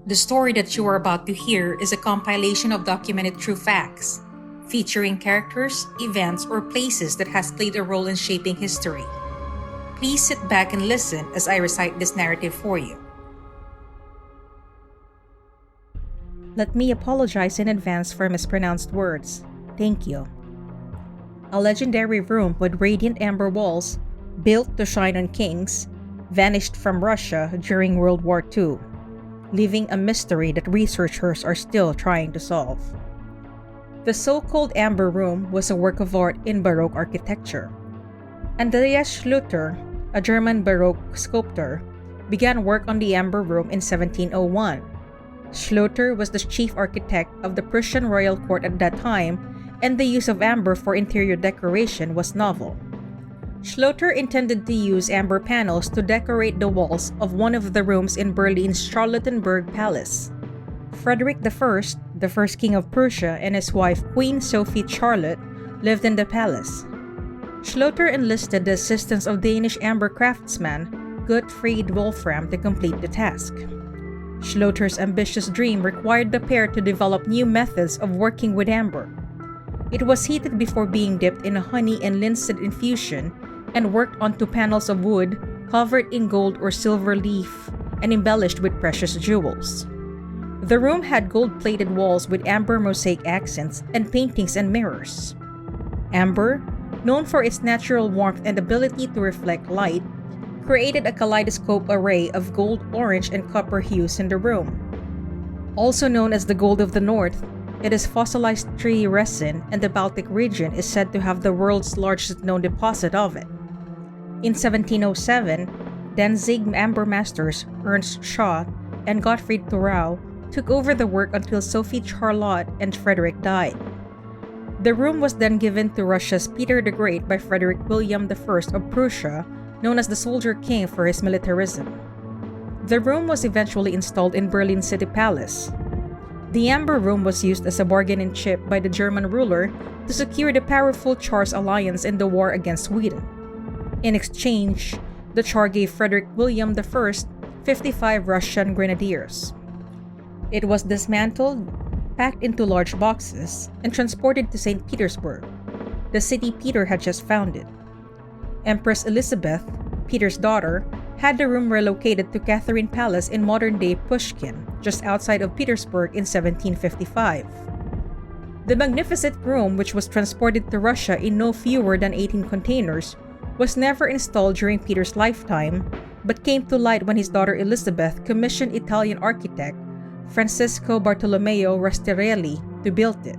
The story that you are about to hear is a compilation of documented true facts, featuring characters, events, or places that has played a role in shaping history. Please sit back and listen as I recite this narrative for you. Let me apologize in advance for mispronounced words. Thank you. A legendary room with radiant amber walls, built to shine on kings, vanished from Russia during World War II, leaving a mystery that researchers are still trying to solve. The so-called Amber Room was a work of art in Baroque architecture. Andreas Schluter, a German Baroque sculptor, began work on the Amber Room in 1701. Schluter was the chief architect of the Prussian royal court at that time, and the use of amber for interior decoration was novel. Schluter intended to use amber panels to decorate the walls of one of the rooms in Berlin's Charlottenburg Palace. Frederick I, the first king of Prussia, and his wife Queen Sophie Charlotte lived in the palace. Schluter enlisted the assistance of Danish amber craftsman Gottfried Wolfram to complete the task. Schluter's ambitious dream required the pair to develop new methods of working with amber. It was heated before being dipped in a honey and linseed infusion and worked onto panels of wood covered in gold or silver leaf and embellished with precious jewels. The room had gold-plated walls with amber mosaic accents and paintings and mirrors. Amber, known for its natural warmth and ability to reflect light, created a kaleidoscope array of gold, orange, and copper hues in the room. Also known as the Gold of the North, it is fossilized tree resin, and the Baltic region is said to have the world's largest known deposit of it. In 1707, Danzig amber masters Ernst Schacht and Gottfried Thurau took over the work until Sophie Charlotte and Frederick died. The room was then given to Russia's Peter the Great by Frederick William I of Prussia, known as the Soldier King for his militarism. The room was eventually installed in Berlin City Palace. The Amber Room was used as a bargaining chip by the German ruler to secure the powerful Tsar's alliance in the war against Sweden. In exchange, the Tsar gave Frederick William I 55 Russian grenadiers. It was dismantled, packed into large boxes, and transported to Saint Petersburg, the city Peter had just founded. Empress Elizabeth, Peter's daughter, had the room relocated to Catherine Palace in modern-day Pushkin, just outside of Petersburg in 1755. The magnificent room, which was transported to Russia in no fewer than 18 containers, was never installed during Peter's lifetime, but came to light when his daughter Elizabeth commissioned Italian architect Francesco Bartolomeo Rastarelli to build it.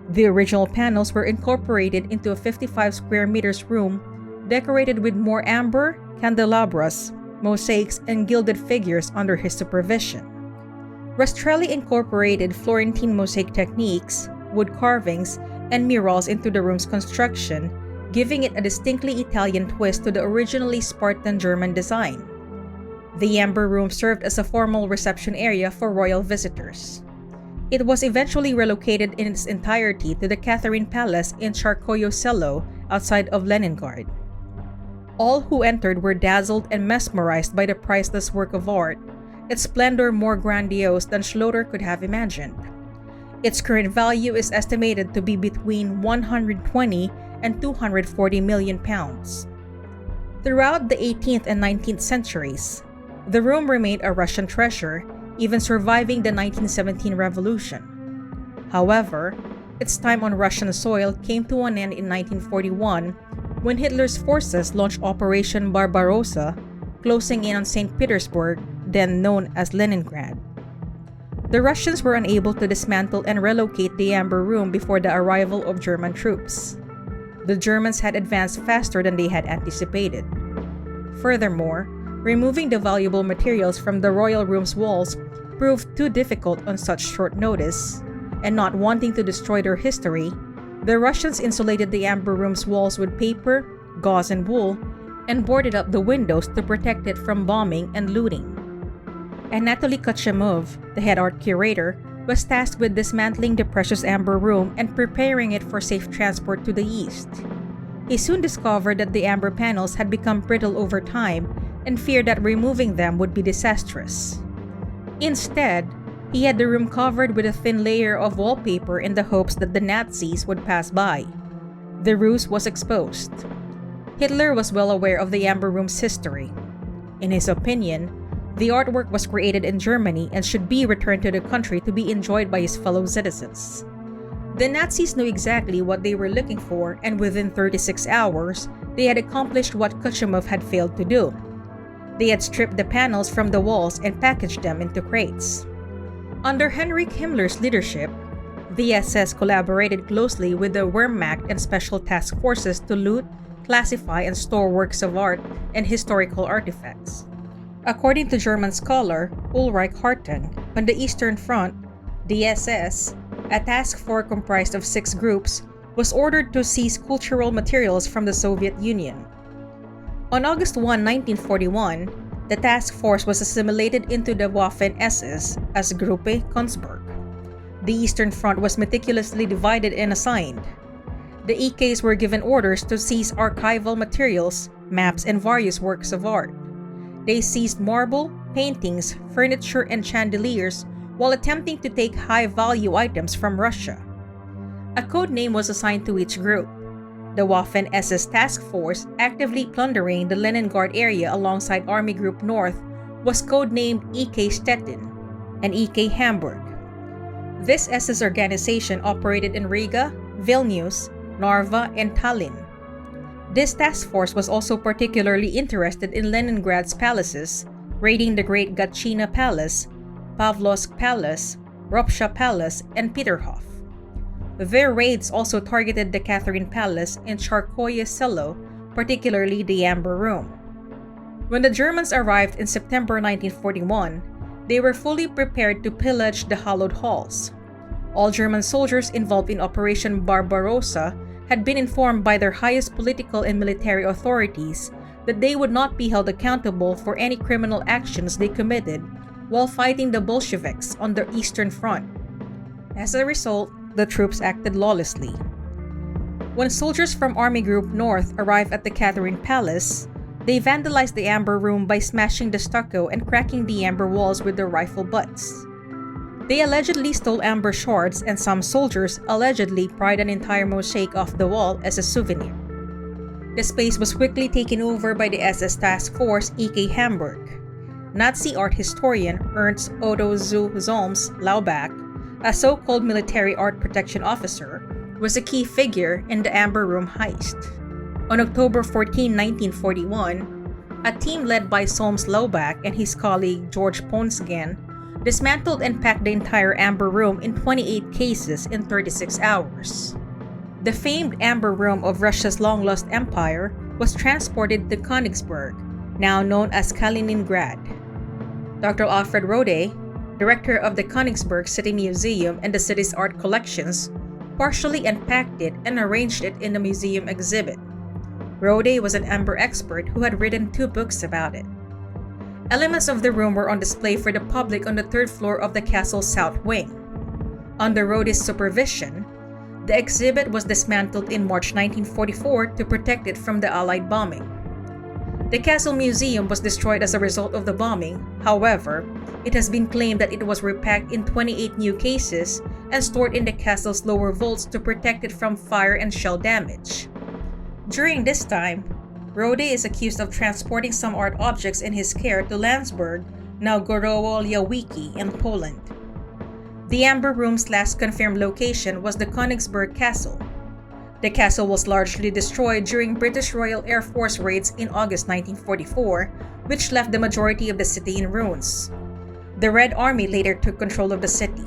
The original panels were incorporated into a 55 square meters room decorated with more amber, candelabras, mosaics, and gilded figures under his supervision. Rastrelli incorporated Florentine mosaic techniques, wood carvings, and murals into the room's construction, giving it a distinctly Italian twist to the originally Spartan German design. The Amber Room served as a formal reception area for royal visitors. It was eventually relocated in its entirety to the Catherine Palace in Tsarskoye Selo outside of Leningrad. All who entered were dazzled and mesmerized by the priceless work of art, its splendor more grandiose than Schluter could have imagined. Its current value is estimated to be between 120 and 240 million pounds. Throughout the 18th and 19th centuries, the room remained a Russian treasure, even surviving the 1917 revolution. However, its time on Russian soil came to an end in 1941 when Hitler's forces launched Operation Barbarossa, closing in on Saint Petersburg, then known as Leningrad. The Russians were unable to dismantle and relocate the Amber Room before the arrival of German troops. The Germans had advanced faster than they had anticipated. Furthermore, removing the valuable materials from the royal room's walls proved too difficult on such short notice, and not wanting to destroy their history, the Russians insulated the Amber Room's walls with paper, gauze, and wool, and boarded up the windows to protect it from bombing and looting. Anatoly Kochemov, the head art curator, was tasked with dismantling the precious Amber Room and preparing it for safe transport to the east. He soon discovered that the amber panels had become brittle over time and feared that removing them would be disastrous. Instead, he had the room covered with a thin layer of wallpaper in the hopes that the Nazis would pass by. The ruse was exposed. Hitler was well aware of the Amber Room's history. In his opinion, the artwork was created in Germany and should be returned to the country to be enjoyed by his fellow citizens. The Nazis knew exactly what they were looking for, and within 36 hours, they had accomplished what Kuchumov had failed to do. They had stripped the panels from the walls and packaged them into crates. Under Heinrich Himmler's leadership, the SS collaborated closely with the Wehrmacht and special task forces to loot, classify, and store works of art and historical artifacts. According to German scholar Ulrich Hartung, on the Eastern Front, the SS, a task force comprised of 6 groups, was ordered to seize cultural materials from the Soviet Union. On August 1, 1941, the task force was assimilated into the Waffen-SS as Gruppe Kunstberg. The Eastern Front was meticulously divided and assigned. The EKs were given orders to seize archival materials, maps, and various works of art. They seized marble, paintings, furniture, and chandeliers while attempting to take high-value items from Russia. A code name was assigned to each group. The Waffen-SS task force, actively plundering the Leningrad area alongside Army Group North, was codenamed EK Stettin and EK Hamburg. This SS organization operated in Riga, Vilnius, Narva, and Tallinn. This task force was also particularly interested in Leningrad's palaces, raiding the Great Gatchina Palace, Pavlovsk Palace, Ropsha Palace, and Peterhof. Their raids also targeted the Catherine Palace and Tsarskoye Selo, particularly the Amber Room. When the Germans arrived in September 1941, they were fully prepared to pillage the hallowed halls. All German soldiers involved in Operation Barbarossa had been informed by their highest political and military authorities that they would not be held accountable for any criminal actions they committed while fighting the Bolsheviks on the Eastern Front. As a result, the troops acted lawlessly. When soldiers from Army Group North arrived at the Catherine Palace, they vandalized the Amber Room by smashing the stucco and cracking the amber walls with their rifle butts. They allegedly stole amber shards, and some soldiers allegedly pried an entire mosaic off the wall as a souvenir. The space was quickly taken over by the SS task force EK Hamburg. Nazi art historian Ernst Otto zu Solms Laubach, a so-called military art protection officer, was a key figure in the Amber Room heist. On October 14, 1941, a team led by Solms Laubach and his colleague George Ponsgan dismantled and packed the entire Amber Room in 28 cases in 36 hours. The famed Amber Room of Russia's long-lost empire was transported to Königsberg, now known as Kaliningrad. Dr. Alfred Rode, director of the Königsberg City Museum and the city's art collections, partially unpacked it and arranged it in the museum exhibit. Rode was an amber expert who had written 2 books about it. Elements of the room were on display for the public on the 3rd floor of the castle's south wing. Under Rode's supervision, the exhibit was dismantled in March 1944 to protect it from the Allied bombing. The Castle Museum was destroyed as a result of the bombing. However, it has been claimed that it was repacked in 28 new cases and stored in the castle's lower vaults to protect it from fire and shell damage. During this time, Rode is accused of transporting some art objects in his care to Landsberg, now Gorowo-Lewicki, in Poland. The Amber Room's last confirmed location was the Königsberg Castle. The castle was largely destroyed during British Royal Air Force raids in August 1944, which left the majority of the city in ruins. The Red Army later took control of the city.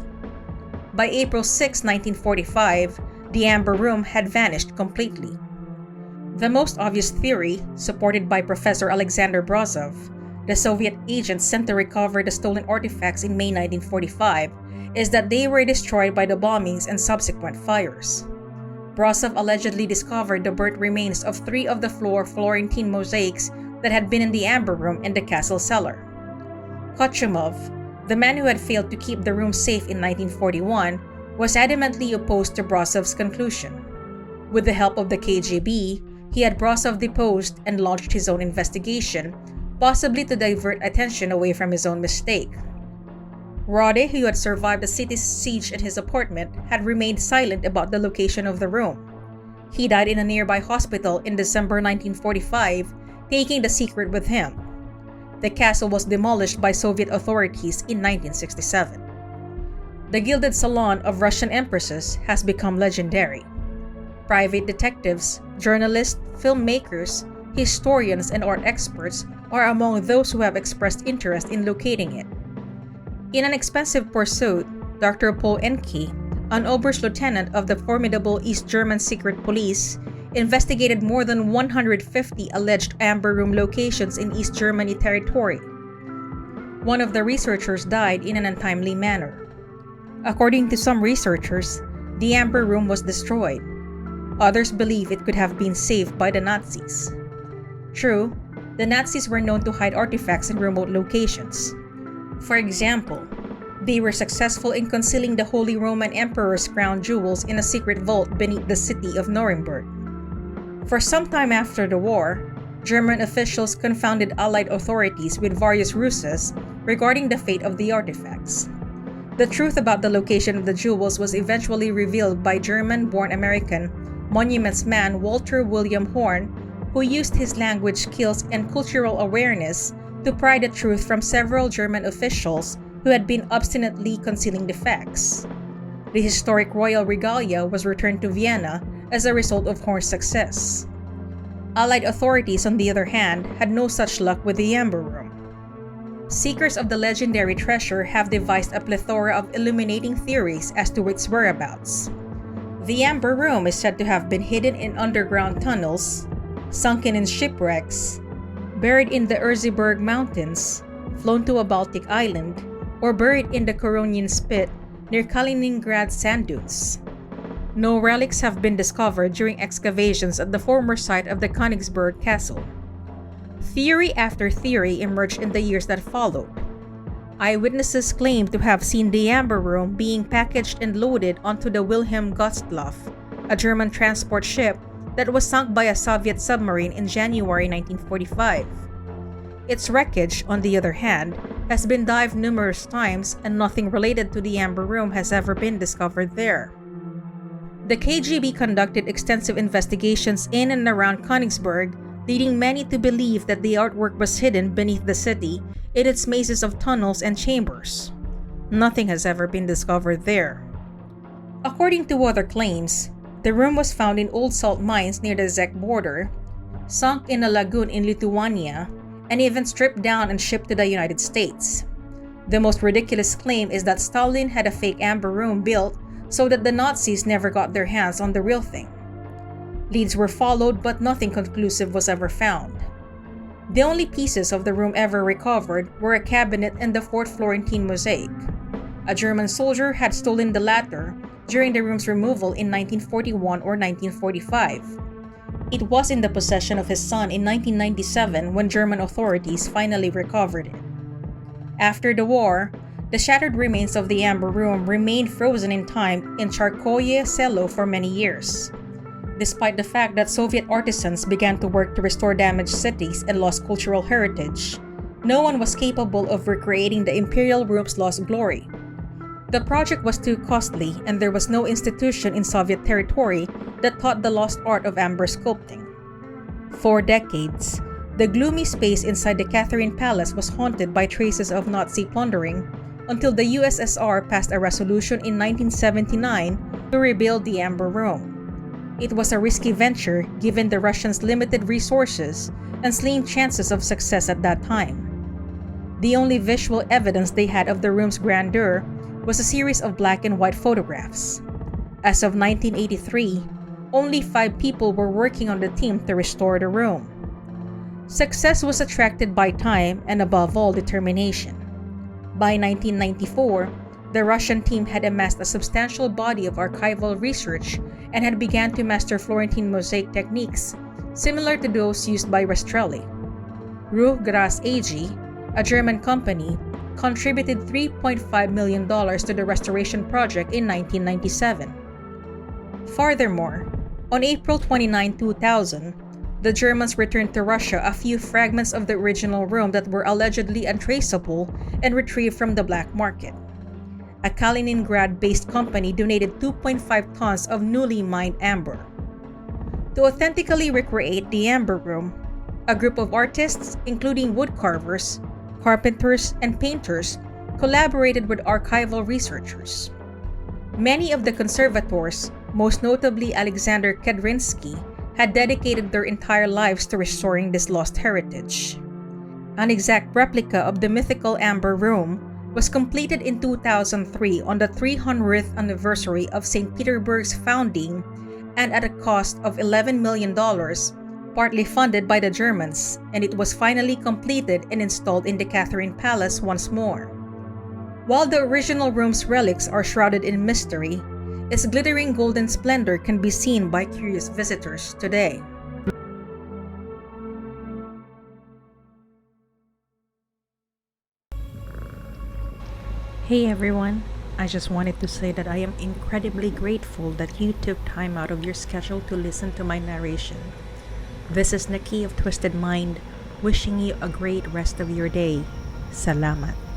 By April 6, 1945, the Amber Room had vanished completely. The most obvious theory, supported by Professor Alexander Brozov, the Soviet agents sent to recover the stolen artifacts in May 1945, is that they were destroyed by the bombings and subsequent fires. Brozov allegedly discovered the burnt remains of 3 of the Florentine mosaics that had been in the Amber Room in the castle cellar. Kuchumov, the man who had failed to keep the room safe in 1941, was adamantly opposed to Brozov's conclusion. With the help of the KGB, he had Brozov deposed and launched his own investigation, possibly to divert attention away from his own mistake. Rode, who had survived the city's siege in his apartment, had remained silent about the location of the room. He died in a nearby hospital in December 1945, taking the secret with him. The castle was demolished by Soviet authorities in 1967. The Gilded Salon of Russian Empresses has become legendary. Private detectives, journalists, filmmakers, historians, and art experts are among those who have expressed interest in locating it. In an expensive pursuit, Dr. Paul Encke, an Oberstlieutenant of the formidable East German secret police, investigated more than 150 alleged Amber Room locations in East Germany territory. One of the researchers died in an untimely manner. According to some researchers, the Amber Room was destroyed. Others believe it could have been saved by the Nazis. True, the Nazis were known to hide artifacts in remote locations. For example, they were successful in concealing the Holy Roman Emperor's crown jewels in a secret vault beneath the city of Nuremberg. For some time after the war, German officials confounded Allied authorities with various ruses regarding the fate of the artifacts. The truth about the location of the jewels was eventually revealed by German-born American monuments man Walter William Horn, who used his language skills and cultural awareness to pry the truth from several German officials who had been obstinately concealing the facts. The historic royal regalia was returned to Vienna as a result of Horn's success. Allied authorities, on the other hand, had no such luck with the Amber Room. Seekers of the legendary treasure have devised a plethora of illuminating theories as to its whereabouts. The Amber Room is said to have been hidden in underground tunnels, sunken in shipwrecks, buried in the Erzgebirge Mountains, flown to a Baltic island, or buried in the Koronian Spit near Kaliningrad sand dunes. No relics have been discovered during excavations at the former site of the Königsberg Castle. Theory after theory emerged in the years that followed. Eyewitnesses claimed to have seen the Amber Room being packaged and loaded onto the Wilhelm Gustloff, a German transport ship that was sunk by a Soviet submarine in January 1945. Its wreckage, on the other hand, has been dived numerous times and nothing related to the Amber Room has ever been discovered there. The KGB conducted extensive investigations in and around Königsberg, leading many to believe that the artwork was hidden beneath the city in its mazes of tunnels and chambers. Nothing has ever been discovered there. According to other claims, the room was found in old salt mines near the Czech border, sunk in a lagoon in Lithuania, and even stripped down and shipped to the United States. The most ridiculous claim is that Stalin had a fake Amber Room built so that the Nazis never got their hands on the real thing. Leads were followed, but nothing conclusive was ever found. The only pieces of the room ever recovered were a cabinet and the 4th Florentine mosaic. A German soldier had stolen the latter during the room's removal in 1941 or 1945. It was in the possession of his son in 1997 when German authorities finally recovered it. After the war, the shattered remains of the Amber Room remained frozen in time in Tsarskoye, Selo for many years. Despite the fact that Soviet artisans began to work to restore damaged cities and lost cultural heritage, no one was capable of recreating the Imperial Room's lost glory. The project was too costly, and there was no institution in Soviet territory that taught the lost art of amber sculpting. For decades, the gloomy space inside the Catherine Palace was haunted by traces of Nazi plundering until the USSR passed a resolution in 1979 to rebuild the Amber Room. It was a risky venture given the Russians' limited resources and slim chances of success at that time. The only visual evidence they had of the room's grandeur was a series of black and white photographs. As of 1983, only 5 people were working on the team to restore the room. Success was attracted by time and, above all, determination. By 1994, the Russian team had amassed a substantial body of archival research and had begun to master Florentine mosaic techniques similar to those used by Rastrelli. Ruch Gras AG, a German company, contributed $3.5 million to the restoration project in 1997. Furthermore, on April 29, 2000, the Germans returned to Russia a few fragments of the original room that were allegedly untraceable and retrieved from the black market. a Kaliningrad-based company donated 2.5 tons of newly mined amber. To authentically recreate the Amber Room, a group of artists, including woodcarvers, carpenters, and painters, collaborated with archival researchers. Many of the conservators, most notably Alexander Kedrinsky, had dedicated their entire lives to restoring this lost heritage. An exact replica of the mythical Amber Room was completed in 2003 on the 300th anniversary of Saint Petersburg's founding and at a cost of $11 million, partly funded by the Germans, and it was finally completed and installed in the Catherine Palace once more. While the original room's relics are shrouded in mystery, its glittering golden splendor can be seen by curious visitors today. Hey everyone, I just wanted to say that I am incredibly grateful that you took time out of your schedule to listen to my narration. This is Nikki of Twysted Mind, wishing you a great rest of your day. Salamat.